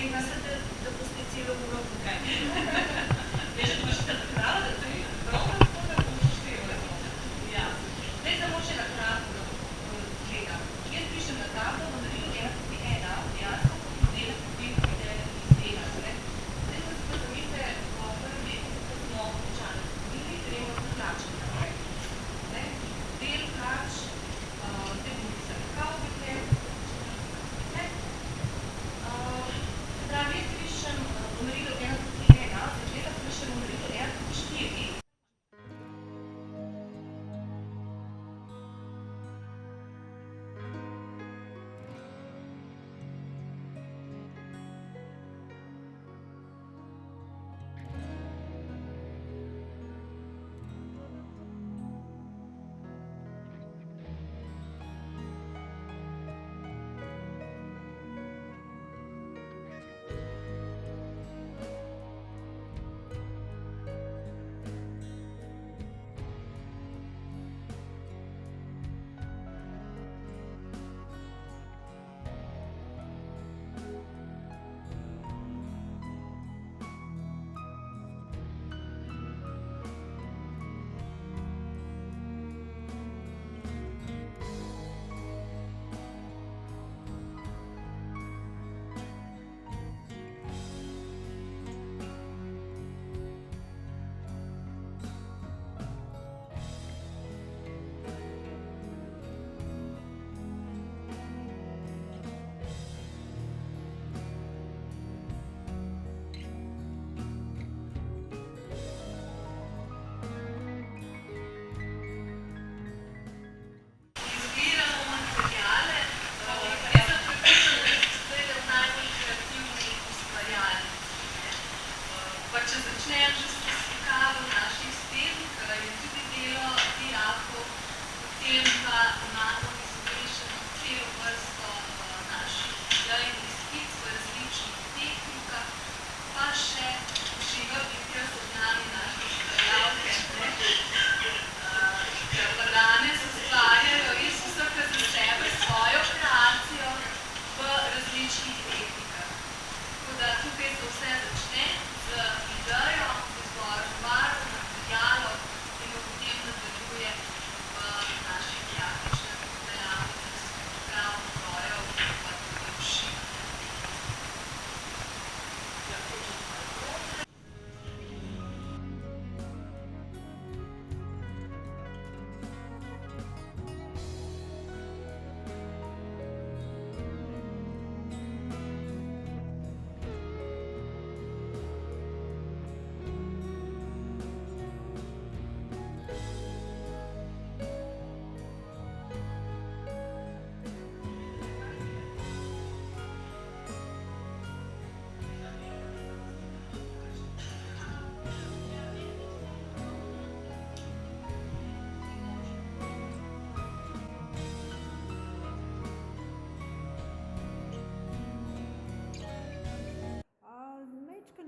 Vem, da boste celo uro tukaj. Veš, da imaš ta krava, da to je prav, da boš števila. Ja. Zdaj samo še na kratko gledam. Jaz pišem na tablo, v naredil 1:1, jasno, izdelek, potem izdelek. Zdaj smo se pa zamislite, po prvem letu, ko smo končali zgodili, gremo z plačem naprej. Del plač, te bomo pisali kavbite, pravi, jaz pišem v naredil 1:1, začela pišem v naredil 1:4.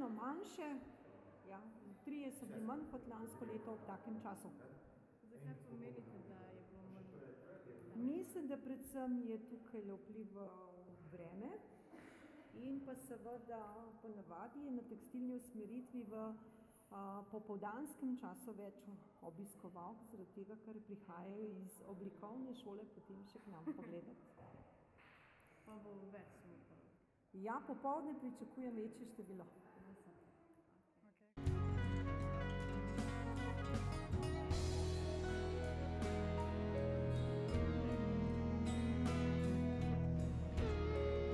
Manjše, ja, 3 so bili manj kot lansko leto ob takem času. Zakaj pa menite, da je bilo manj? Mislim, da predvsem je tukaj vpliv vreme in pa seveda ponavadi je na tekstilni usmeritvi v popoldanskem času več obiskovalk, zaradi tega, ker prihajajo iz oblikovne šole potem še k nam pogledati. Pa bo več smukov? Ja, popoldne pričakujem večje število.